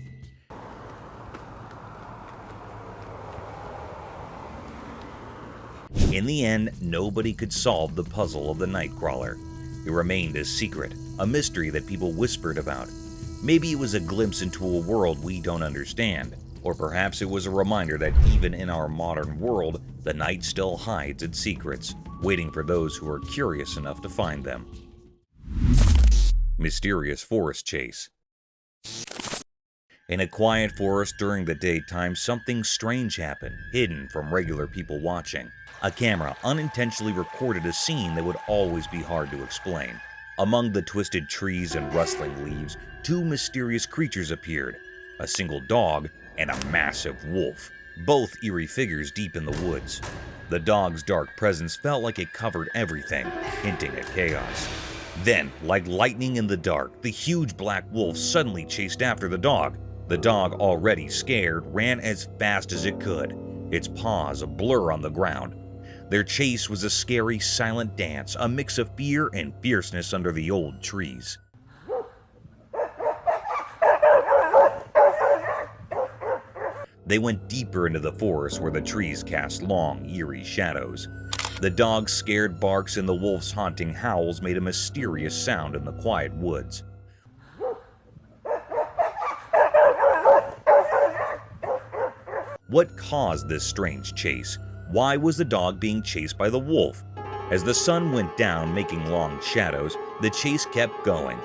In the end, nobody could solve the puzzle of the Nightcrawler. It remained a secret, a mystery that people whispered about. Maybe it was a glimpse into a world we don't understand, or perhaps it was a reminder that even in our modern world, the night still hides its secrets, waiting for those who are curious enough to find them. Mysterious forest chase. In a quiet forest during the daytime, something strange happened, hidden from regular people watching. A camera unintentionally recorded a scene that would always be hard to explain. Among the twisted trees and rustling leaves, two mysterious creatures appeared, a single dog and a massive wolf, both eerie figures deep in the woods. The dog's dark presence felt like it covered everything, hinting at chaos. Then, like lightning in the dark, the huge black wolf suddenly chased after the dog. The dog, already scared, ran as fast as it could, its paws a blur on the ground. Their chase was a scary, silent dance, a mix of fear and fierceness under the old trees. They went deeper into the forest where the trees cast long, eerie shadows. The dog's scared barks and the wolf's haunting howls made a mysterious sound in the quiet woods. What caused this strange chase? Why was the dog being chased by the wolf? As the sun went down, making long shadows, the chase kept going.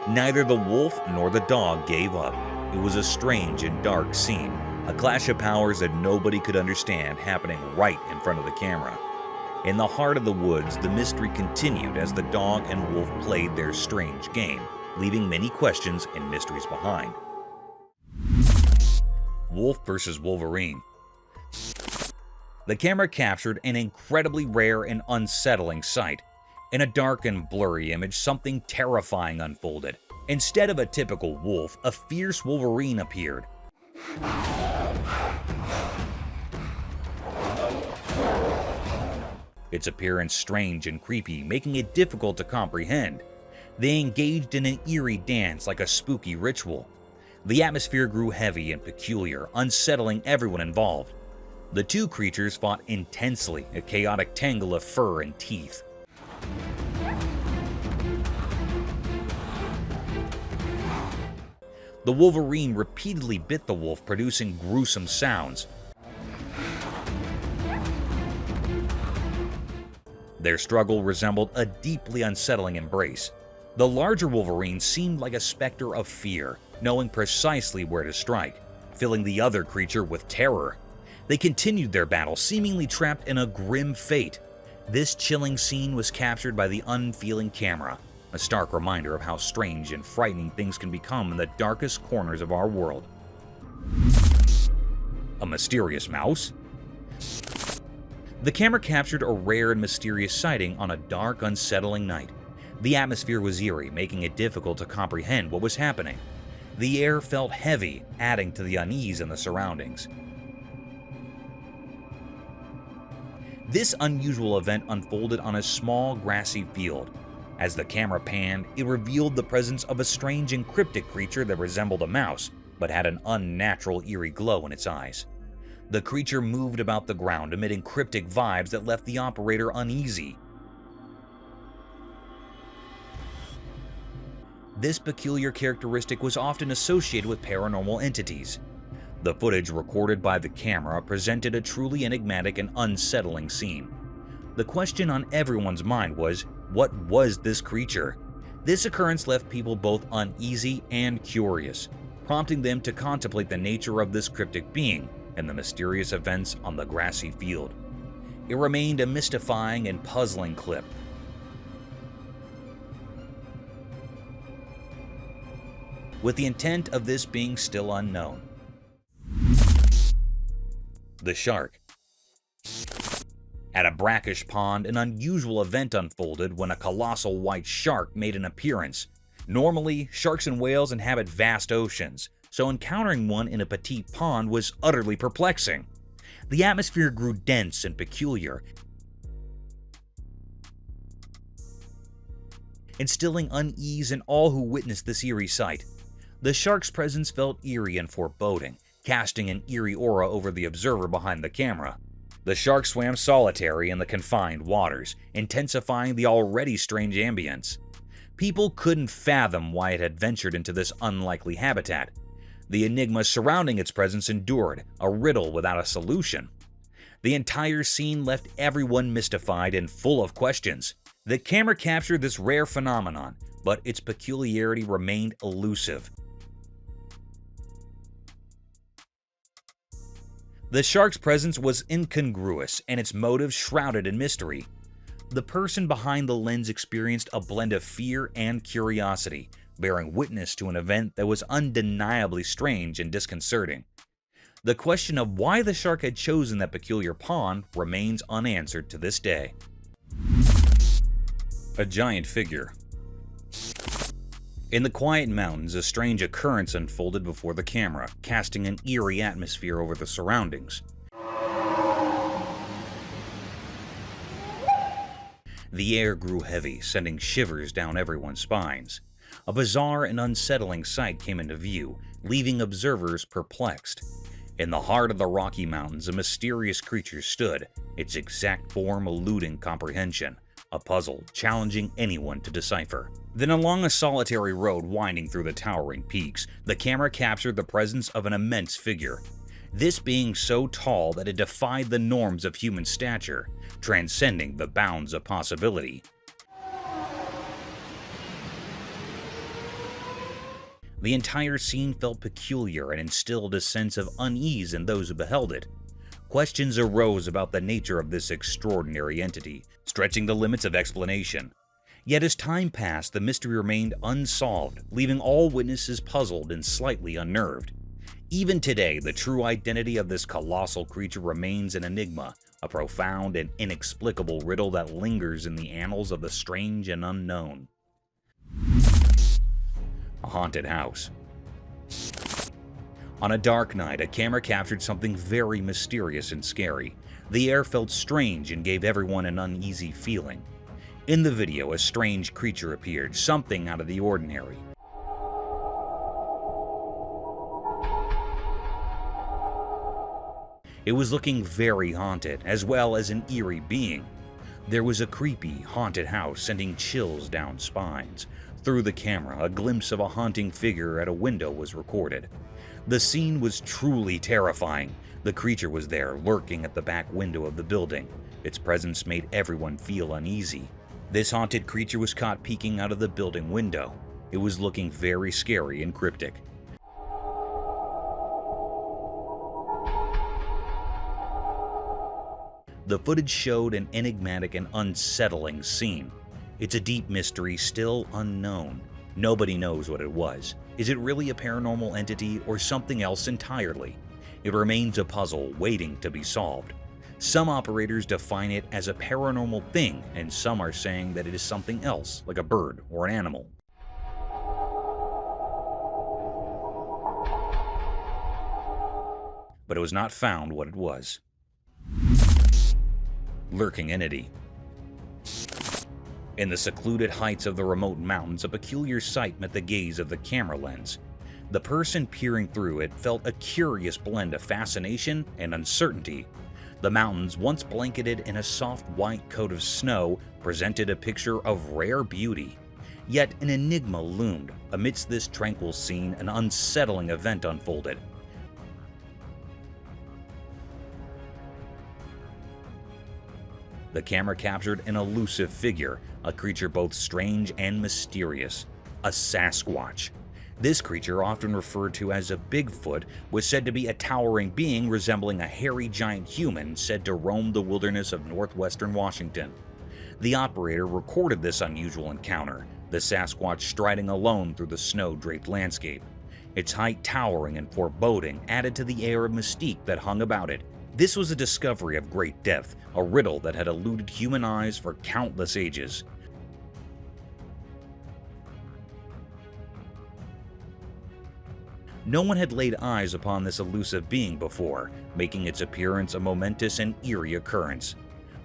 Neither the wolf nor the dog gave up. It was a strange and dark scene, a clash of powers that nobody could understand happening right in front of the camera. In the heart of the woods, the mystery continued as the dog and wolf played their strange game, leaving many questions and mysteries behind. Wolf versus Wolverine. The camera captured an incredibly rare and unsettling sight. In a dark and blurry image, something terrifying unfolded. Instead of a typical wolf, a fierce Wolverine appeared. Its appearance strange and creepy, making it difficult to comprehend. They engaged in an eerie dance like a spooky ritual. The atmosphere grew heavy and peculiar, unsettling everyone involved. The two creatures fought intensely, a chaotic tangle of fur and teeth. The Wolverine repeatedly bit the wolf, producing gruesome sounds. Their struggle resembled a deeply unsettling embrace. The larger Wolverine seemed like a specter of fear, knowing precisely where to strike, filling the other creature with terror. They continued their battle, seemingly trapped in a grim fate. This chilling scene was captured by the unfeeling camera, a stark reminder of how strange and frightening things can become in the darkest corners of our world. A mysterious mouse? The camera captured a rare and mysterious sighting on a dark, unsettling night. The atmosphere was eerie, making it difficult to comprehend what was happening. The air felt heavy, adding to the unease in the surroundings. This unusual event unfolded on a small, grassy field. As the camera panned, it revealed the presence of a strange and cryptic creature that resembled a mouse, but had an unnatural, eerie glow in its eyes. The creature moved about the ground, emitting cryptic vibes that left the operator uneasy. This peculiar characteristic was often associated with paranormal entities. The footage recorded by the camera presented a truly enigmatic and unsettling scene. The question on everyone's mind was, what was this creature? This occurrence left people both uneasy and curious, prompting them to contemplate the nature of this cryptic being and the mysterious events on the grassy field. It remained a mystifying and puzzling clip. With the intent of this being still unknown. The shark. At a brackish pond, an unusual event unfolded when a colossal white shark made an appearance. Normally, sharks and whales inhabit vast oceans, so encountering one in a petite pond was utterly perplexing. The atmosphere grew dense and peculiar, instilling unease in all who witnessed this eerie sight. The shark's presence felt eerie and foreboding, casting an eerie aura over the observer behind the camera. The shark swam solitary in the confined waters, intensifying the already strange ambience. People couldn't fathom why it had ventured into this unlikely habitat. The enigma surrounding its presence endured, a riddle without a solution. The entire scene left everyone mystified and full of questions. The camera captured this rare phenomenon, but its peculiarity remained elusive. The shark's presence was incongruous and its motive shrouded in mystery. The person behind the lens experienced a blend of fear and curiosity, bearing witness to an event that was undeniably strange and disconcerting. The question of why the shark had chosen that peculiar pond remains unanswered to this day. A giant figure. In the quiet mountains, a strange occurrence unfolded before the camera, casting an eerie atmosphere over the surroundings. The air grew heavy, sending shivers down everyone's spines. A bizarre and unsettling sight came into view, leaving observers perplexed. In the heart of the Rocky Mountains, a mysterious creature stood, its exact form eluding comprehension, a puzzle challenging anyone to decipher. Then along a solitary road winding through the towering peaks, the camera captured the presence of an immense figure. This being so tall that it defied the norms of human stature, transcending the bounds of possibility. The entire scene felt peculiar and instilled a sense of unease in those who beheld it. Questions arose about the nature of this extraordinary entity, stretching the limits of explanation. Yet as time passed, the mystery remained unsolved, leaving all witnesses puzzled and slightly unnerved. Even today, the true identity of this colossal creature remains an enigma, a profound and inexplicable riddle that lingers in the annals of the strange and unknown. A haunted house. On a dark night, a camera captured something very mysterious and scary. The air felt strange and gave everyone an uneasy feeling. In the video, a strange creature appeared, something out of the ordinary. It was looking very haunted, as well as an eerie being. There was a creepy, haunted house sending chills down spines. Through the camera, a glimpse of a haunting figure at a window was recorded. The scene was truly terrifying. The creature was there, lurking at the back window of the building. Its presence made everyone feel uneasy. This haunted creature was caught peeking out of the building window. It was looking very scary and cryptic. The footage showed an enigmatic and unsettling scene. It's a deep mystery still unknown. Nobody knows what it was. Is it really a paranormal entity or something else entirely? It remains a puzzle waiting to be solved. Some operators define it as a paranormal thing, and some are saying that it is something else, like a bird or an animal. But it was not found what it was. Lurking Enity. In the secluded heights of the remote mountains, a peculiar sight met the gaze of the camera lens. The person peering through it felt a curious blend of fascination and uncertainty. The mountains, once blanketed in a soft white coat of snow, presented a picture of rare beauty. Yet an enigma loomed. Amidst this tranquil scene, an unsettling event unfolded. The camera captured an elusive figure, a creature both strange and mysterious, a Sasquatch. This creature, often referred to as a Bigfoot, was said to be a towering being resembling a hairy giant human said to roam the wilderness of northwestern Washington. The operator recorded this unusual encounter, the Sasquatch striding alone through the snow-draped landscape. Its height towering and foreboding added to the air of mystique that hung about it. This was a discovery of great depth, a riddle that had eluded human eyes for countless ages. No one had laid eyes upon this elusive being before, making its appearance a momentous and eerie occurrence.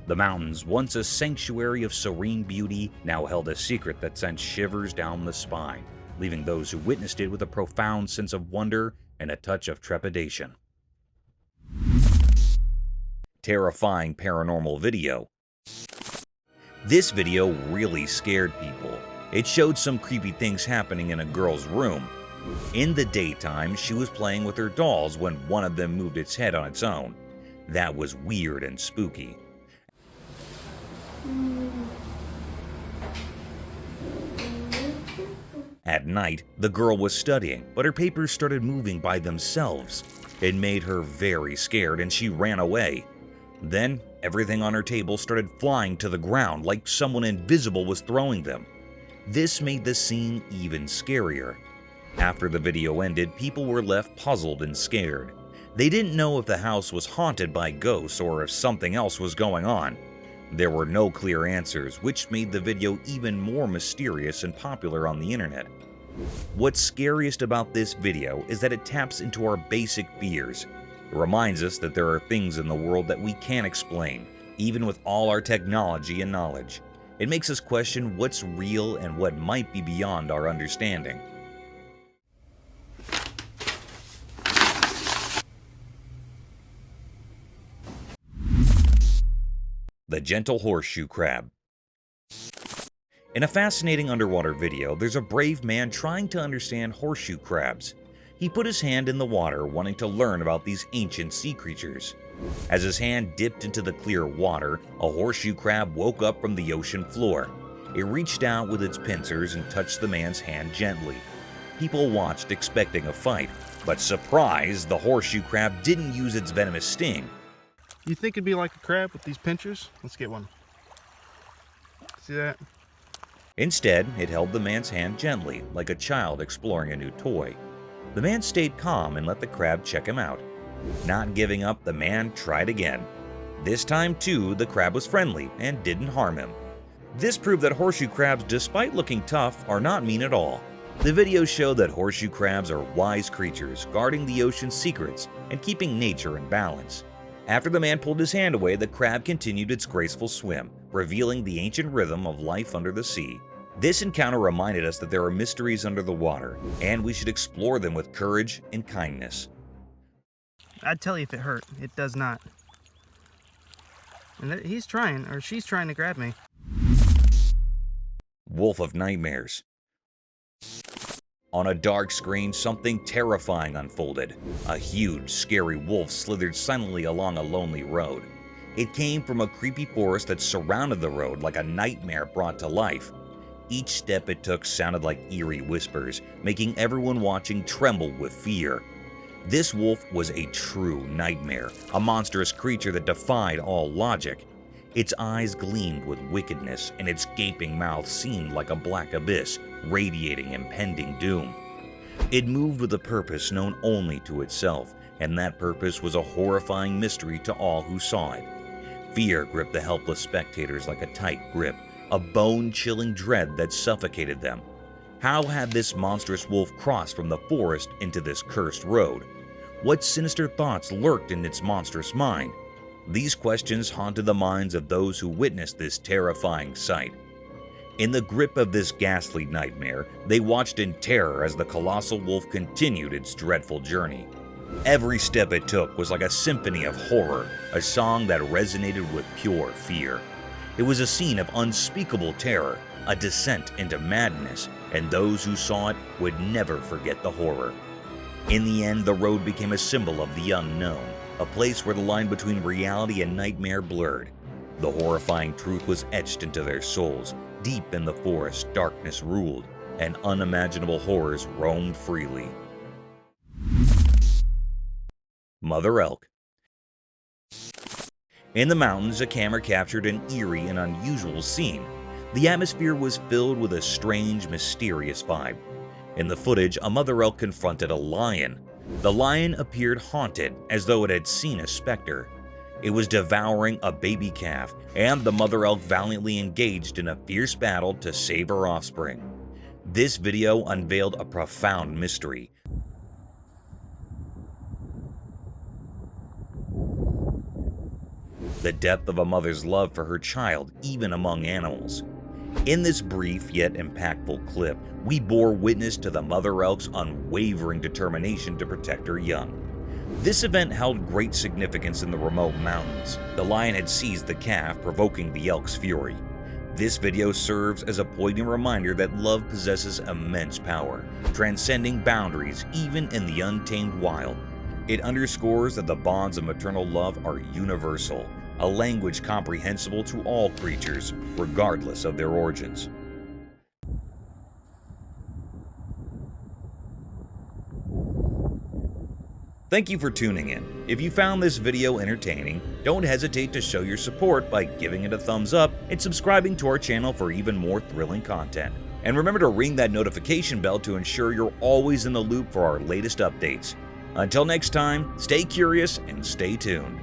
The mountains, once a sanctuary of serene beauty, now held a secret that sent shivers down the spine, leaving those who witnessed it with a profound sense of wonder and a touch of trepidation. Terrifying paranormal video. This video really scared people. It showed some creepy things happening in a girl's room. In the daytime, she was playing with her dolls when one of them moved its head on its own. That was weird and spooky. At night, the girl was studying, but her papers started moving by themselves. It made her very scared and she ran away. Then, everything on her table started flying to the ground like someone invisible was throwing them. This made the scene even scarier. After the video ended, people were left puzzled and scared. They didn't know if the house was haunted by ghosts or if something else was going on. There were no clear answers, which made the video even more mysterious and popular on the internet. What's scariest about this video is that it taps into our basic fears. It reminds us that there are things in the world that we can't explain, even with all our technology and knowledge. It makes us question what's real and what might be beyond our understanding. The gentle horseshoe crab. In a fascinating underwater video, there's a brave man trying to understand horseshoe crabs. He put his hand in the water, wanting to learn about these ancient sea creatures. As his hand dipped into the clear water, a horseshoe crab woke up from the ocean floor. It reached out with its pincers and touched the man's hand gently. People watched, expecting a fight, but surprise, the horseshoe crab didn't use its venomous sting. You think it'd be like a crab with these pinchers? Let's get one. See that? Instead, it held the man's hand gently, like a child exploring a new toy. The man stayed calm and let the crab check him out. Not giving up, the man tried again. This time, too, the crab was friendly and didn't harm him. This proved that horseshoe crabs, despite looking tough, are not mean at all. The videos show that horseshoe crabs are wise creatures, guarding the ocean's secrets and keeping nature in balance. After the man pulled his hand away, the crab continued its graceful swim, revealing the ancient rhythm of life under the sea. This encounter reminded us that there are mysteries under the water, and we should explore them with courage and kindness. I'd tell you if it hurt. It does not. And he's trying, or she's trying to grab me. Wolf of Nightmares. On a dark screen, something terrifying unfolded. A huge, scary wolf slithered silently along a lonely road. It came from a creepy forest that surrounded the road like a nightmare brought to life. Each step it took sounded like eerie whispers, making everyone watching tremble with fear. This wolf was a true nightmare, a monstrous creature that defied all logic. Its eyes gleamed with wickedness, and its gaping mouth seemed like a black abyss, radiating impending doom. It moved with a purpose known only to itself, and that purpose was a horrifying mystery to all who saw it. Fear gripped the helpless spectators like a tight grip, a bone-chilling dread that suffocated them. How had this monstrous wolf crossed from the forest into this cursed road? What sinister thoughts lurked in its monstrous mind? These questions haunted the minds of those who witnessed this terrifying sight. In the grip of this ghastly nightmare, they watched in terror as the colossal wolf continued its dreadful journey. Every step it took was like a symphony of horror, a song that resonated with pure fear. It was a scene of unspeakable terror, a descent into madness, and those who saw it would never forget the horror. In the end, the road became a symbol of the unknown, a place where the line between reality and nightmare blurred. The horrifying truth was etched into their souls. Deep in the forest, darkness ruled, and unimaginable horrors roamed freely. Mother Elk. In the mountains, a camera captured an eerie and unusual scene. The atmosphere was filled with a strange, mysterious vibe. In the footage, a mother elk confronted a lion. The lion appeared haunted, as though it had seen a specter. It was devouring a baby calf, and the mother elk valiantly engaged in a fierce battle to save her offspring. This video unveiled a profound mystery. The depth of a mother's love for her child, even among animals. In this brief yet impactful clip, we bore witness to the mother elk's unwavering determination to protect her young. This event held great significance in the remote mountains. The lion had seized the calf, provoking the elk's fury. This video serves as a poignant reminder that love possesses immense power, transcending boundaries even in the untamed wild. It underscores that the bonds of maternal love are universal, a language comprehensible to all creatures, regardless of their origins. Thank you for tuning in. If you found this video entertaining, don't hesitate to show your support by giving it a thumbs up and subscribing to our channel for even more thrilling content. And remember to ring that notification bell to ensure you're always in the loop for our latest updates. Until next time, stay curious and stay tuned.